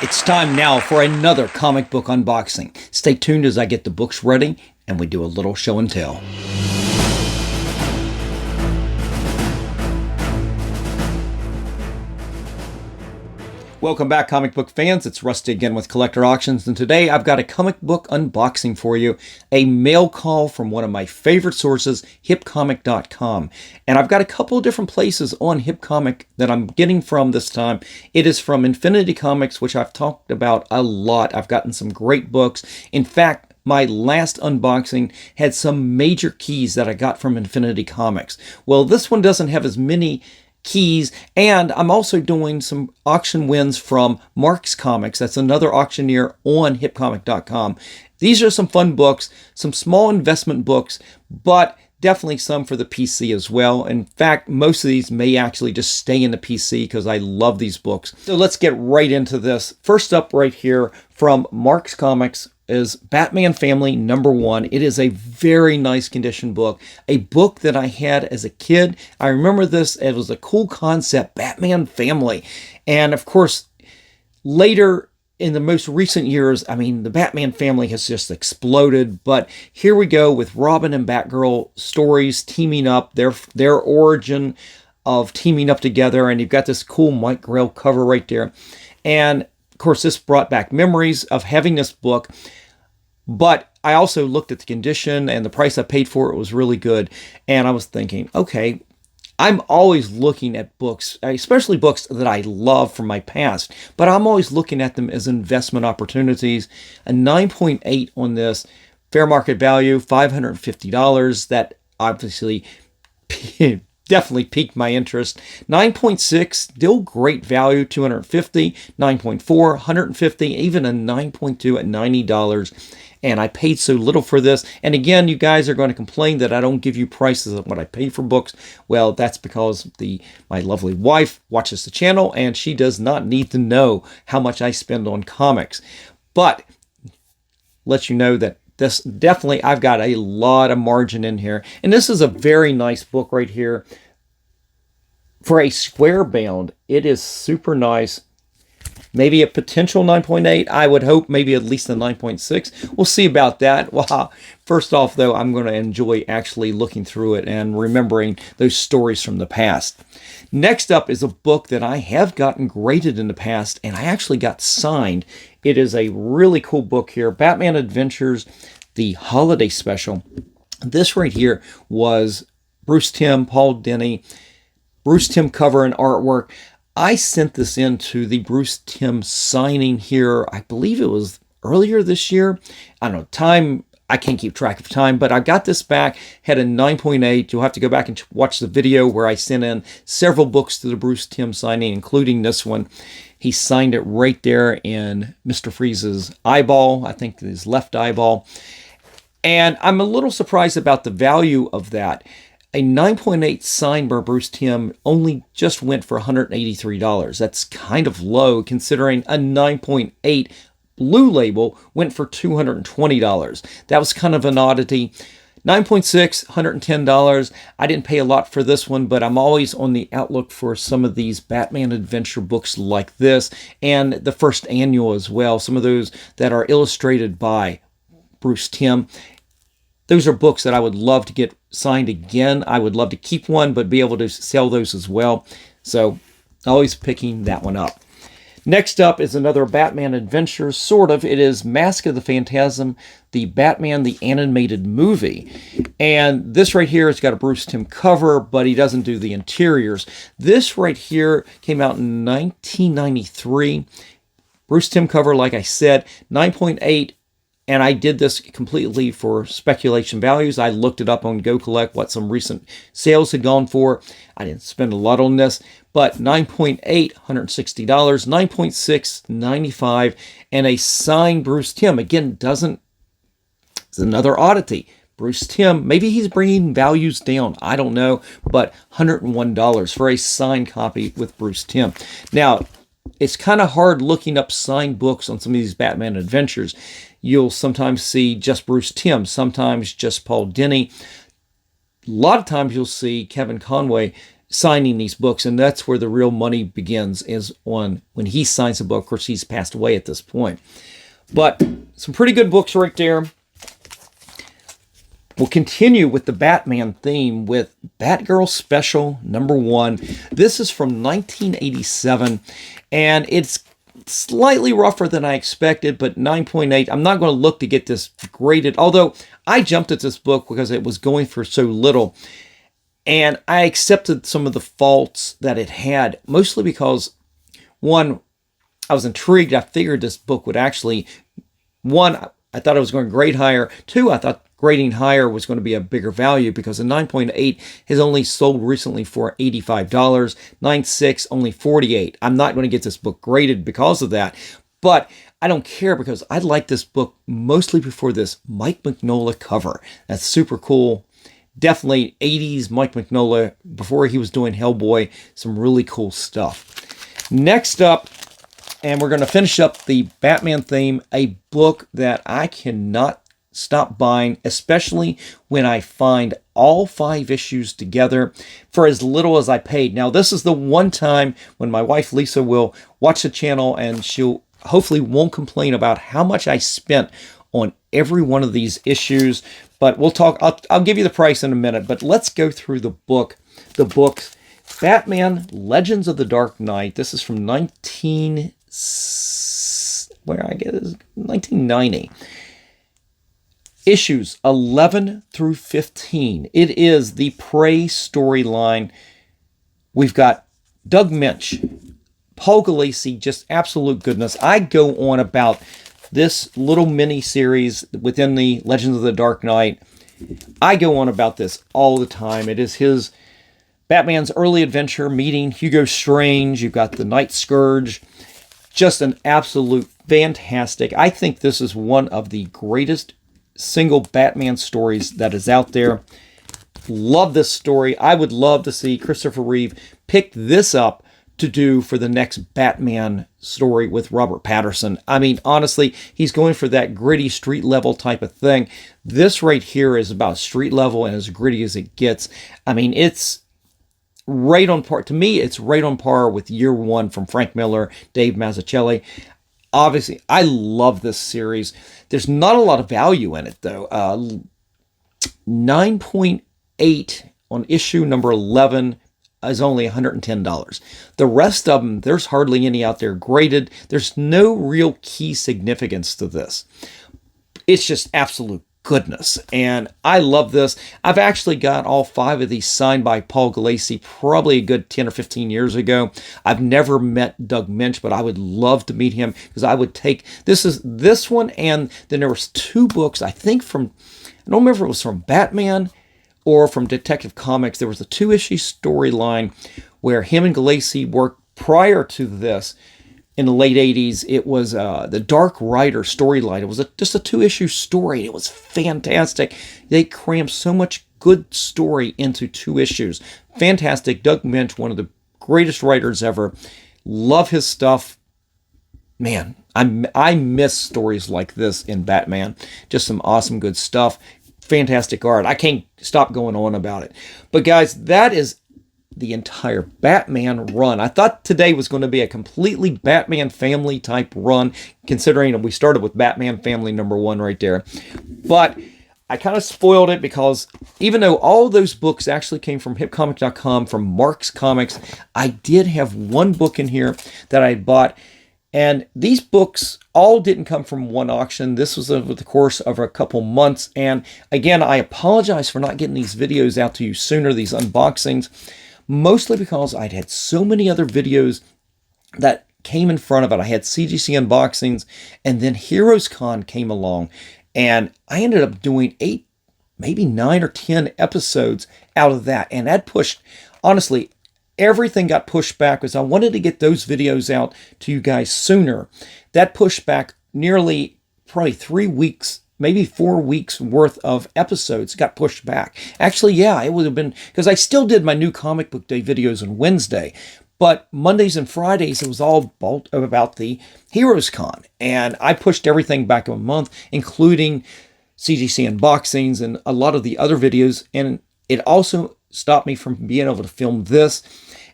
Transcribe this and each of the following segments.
It's time now for another comic book unboxing. Stay tuned as I get the books ready and we do a little show and tell. Welcome back, comic book fans. It's Rusty again with Collector Auctions, and today I've got a comic book unboxing for you, a mail call from one of my favorite sources, hipcomic.com. And I've got a couple of different places on HipComic that I'm getting from this time. It is from Infinity Comics, which I've talked about a lot. I've gotten some great books. In fact, my last unboxing had some major keys that I got from Infinity Comics. Well, this one doesn't have as many keys, and I'm also doing some auction wins from Mark's Comics. That's another auctioneer on hipcomic.com. These are some fun books, some small investment books, but definitely some for the PC as well. In fact, most of these may actually just stay in the PC because I love these books. So let's get right into this. First up right here from Mark's Comics is Batman Family #1. It is a very nice condition book, a book that I had as a kid. I remember this, it was a cool concept, Batman Family. And of course, later in the most recent years, I mean, the Batman family has just exploded, but here we go with Robin and Batgirl stories teaming up, their origin of teaming up together, and you've got this cool Mike Grell cover right there. And of course, this brought back memories of having this book, but I also looked at the condition and the price I paid for it was really good. And I was thinking, okay, I'm always looking at books, especially books that I love from my past, but I'm always looking at them as investment opportunities. A 9.8 on this, fair market value, $550. That obviously definitely piqued my interest. 9.6, still great value, $250. 9.4, $150, even a 9.2 at $90. And I paid so little for this. And again, you guys are going to complain that I don't give you prices of what I pay for books. Well, that's because my lovely wife watches the channel and she does not need to know how much I spend on comics. But let you know that this definitely, I've got a lot of margin in here. And this is a very nice book right here. For a square bound, it is super nice. Maybe a potential 9.8. I would hope maybe at least a 9.6. We'll see about that. Well, first off, though, I'm going to enjoy actually looking through it and remembering those stories from the past. Next up is a book that I have gotten graded in the past, and I actually got signed. It is a really cool book here, Batman Adventures, the Holiday Special. This right here was Bruce Timm, Paul Dini, Bruce Timm cover and artwork. I sent this in to the Bruce Timm signing here. I believe it was earlier this year. I don't know, time, I can't keep track of time, but I got this back, had a 9.8. You'll have to go back and watch the video where I sent in several books to the Bruce Timm signing, including this one. He signed it right there in Mr. Freeze's eyeball, I think his left eyeball. And I'm a little surprised about the value of that. A 9.8 signed by Bruce Timm only just went for $183. That's kind of low considering a 9.8 blue label went for $220. That was kind of an oddity. 9.6, $110. I didn't pay a lot for this one, but I'm always on the outlook for some of these Batman adventure books like this, and the first annual as well. Some of those that are illustrated by Bruce Timm. Those are books that I would love to get signed again. I would love to keep one, but be able to sell those as well. So always picking that one up. Next up is another Batman adventure, sort of. It is Mask of the Phantasm, the Batman the Animated Movie. And this right here has got a Bruce Timm cover, but he doesn't do the interiors. This right here came out in 1993. Bruce Timm cover, like I said, 9.8. And I did this completely for speculation values. I looked it up on Go Collect, what some recent sales had gone for. I didn't spend a lot on this, but 9.8, $160, 9.6, $95, and a signed Bruce Timm. Again, it's another oddity. Bruce Timm, maybe he's bringing values down. I don't know, but $101 for a signed copy with Bruce Timm. Now, it's kind of hard looking up signed books on some of these Batman adventures. You'll sometimes see just Bruce Timm, sometimes just Paul Dini. A lot of times you'll see Kevin Conway signing these books, and that's where the real money begins, is on when he signs a book. Of course, he's passed away at this point. But some pretty good books right there. We'll continue with the Batman theme with Batgirl Special #1. This is from 1987, and it's slightly rougher than I expected, but 9.8. I'm not going to look to get this graded, although I jumped at this book because it was going for so little. And I accepted some of the faults that it had, mostly because, one, I was intrigued. I figured this book would actually, one, I thought it was going to grade higher. Two, I thought grading higher was going to be a bigger value because a 9.8 has only sold recently for $85. 9.6, only $48. I'm not going to get this book graded because of that. But I don't care because I like this book mostly before this Mike Mignola cover. That's super cool. Definitely 80s Mike Mignola, before he was doing Hellboy. Some really cool stuff. Next up, and we're going to finish up the Batman theme, a book that I cannot stop buying, especially when I find all 5 issues together for as little as I paid. Now, this is the one time when my wife Lisa will watch the channel, and she'll hopefully won't complain about how much I spent on every one of these issues. But we'll talk. I'll give you the price in a minute. But let's go through the book. The books, Batman: Legends of the Dark Knight. This is from 1990. Issues 11 through 15. It is the Prey storyline. We've got Doug Minch, Paul Gulacy, just absolute goodness. I go on about this little mini series within the Legends of the Dark Knight. I go on about this all the time. It is his Batman's early adventure meeting Hugo Strange. You've got the Night Scourge. Just an absolute fantastic. I think this is one of the greatest single Batman stories that is out there. Love this story. I would love to see Christopher Reeve pick this up to do for the next Batman story with Robert Pattinson. I mean, honestly, he's going for that gritty street level type of thing. This right here is about street level and as gritty as it gets. I mean, it's right on par. To me, it's right on par with Year One from Frank Miller, Dave Mazzucchelli. Obviously, I love this series. There's not a lot of value in it, though. 9.8 on issue number 11 is only $110. The rest of them, there's hardly any out there graded. There's no real key significance to this. It's just absolute goodness, and I love this. I've actually got all 5 of these signed by Paul Gulacy probably a good 10 or 15 years ago. I've never met Doug Minch, but I would love to meet him because I would take this one, and then there was 2 books, I think from, I don't remember if it was from Batman or from Detective Comics. There was a 2-issue storyline where him and Gulacy worked prior to this. In the late 80s, it was the Dark Rider storyline. It was just a 2-issue story. It was fantastic. They crammed so much good story into 2 issues. Fantastic. Doug Minch, one of the greatest writers ever. Love his stuff. Man, I miss stories like this in Batman. Just some awesome, good stuff. Fantastic art. I can't stop going on about it. But guys, that is the entire Batman run. I thought today was going to be a completely Batman family type run, considering we started with Batman Family #1 right there. But I kind of spoiled it because even though all those books actually came from hipcomic.com, from Mark's Comics, I did have one book in here that I bought. And these books all didn't come from one auction. This was over the course of a couple months. And again, I apologize for not getting these videos out to you sooner, these unboxings, mostly because I'd had so many other videos that came in front of it. I had CGC unboxings, and then Heroes Con came along, and I ended up doing 8, maybe 9 or 10 episodes out of that. And that pushed, honestly, everything got pushed back because I wanted to get those videos out to you guys sooner. That pushed back nearly probably 3 weeks, maybe 4 weeks worth of episodes got pushed back. Actually, yeah, it would have been, because I still did my new comic book day videos on Wednesday, but Mondays and Fridays, it was all about the Heroes Con. And I pushed everything back a month, including CGC unboxings and a lot of the other videos. And it also stopped me from being able to film this.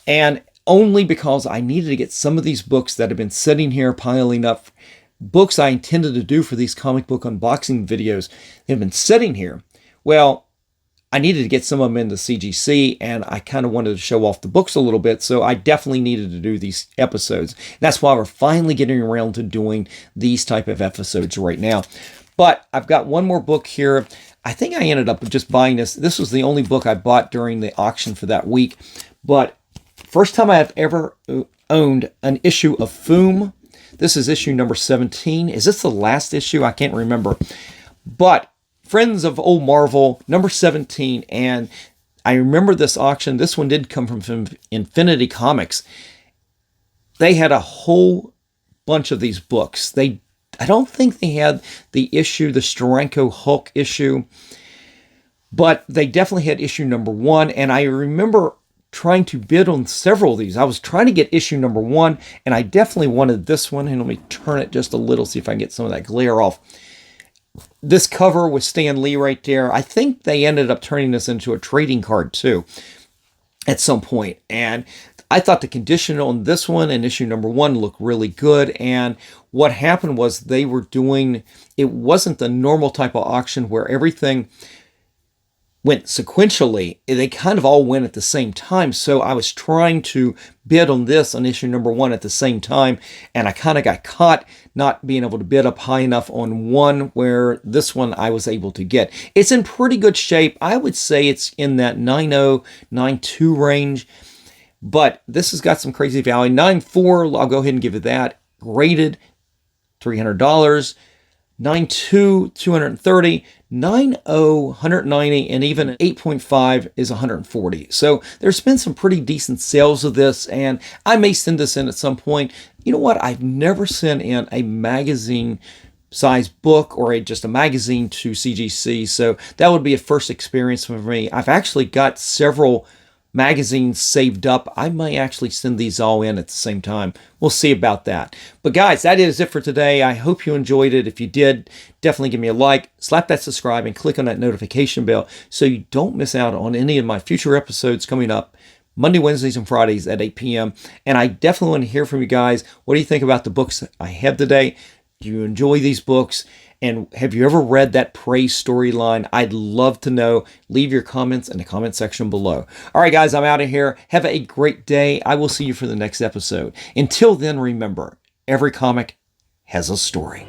And only because I needed to get some of these books that have been sitting here piling up, books I intended to do for these comic book unboxing videos, have been sitting here. Well, I needed to get some of them into CGC, and I kind of wanted to show off the books a little bit, so I definitely needed to do these episodes. That's why we're finally getting around to doing these type of episodes right now. But I've got one more book here. I think I ended up just buying this. This was the only book I bought during the auction for that week. But first time I have ever owned an issue of Foom. This is issue number 17. Is this the last issue? I can't remember. But Friends of Old Marvel, number 17. And I remember this auction. This one did come from Infinity Comics. They had a whole bunch of these books. I don't think they had the issue, the Steranko Hulk issue, but they definitely had issue number 1. And I remember trying to bid on several of these. I was trying to get issue number 1, and I definitely wanted this one. And let me turn it just a little, see if I can get some of that glare off. This cover with Stan Lee right there. I think they ended up turning this into a trading card too at some point. And I thought the condition on this one and issue number 1 looked really good. And what happened was they were doing, it wasn't the normal type of auction where everything went sequentially. They kind of all went at the same time. So I was trying to bid on this on issue number 1 at the same time. And I kind of got caught not being able to bid up high enough on one where this one I was able to get. It's in pretty good shape. I would say it's in that 9.0, 9.2 range. But this has got some crazy value. 9.4, I'll go ahead and give it that. Rated $300. 9.2, 230, 9.0, 190, and even 8.5 is 140. So there's been some pretty decent sales of this, and I may send this in at some point. You know what? I've never sent in a magazine size book or just a magazine to CGC, so that would be a first experience for me. I've actually got several magazines saved up. I might actually send these all in at the same time. We'll see about that. But guys, that is it for today. I hope you enjoyed it. If you did, definitely give me a like, slap that subscribe, and click on that notification bell so you don't miss out on any of my future episodes coming up Monday, Wednesdays, and Fridays at 8 p.m. And I definitely want to hear from you guys. What do you think about the books I have today? Do you enjoy these books? And have you ever read that Prey storyline? I'd love to know. Leave your comments in the comment section below. All right, guys, I'm out of here. Have a great day. I will see you for the next episode. Until then, remember, every comic has a story.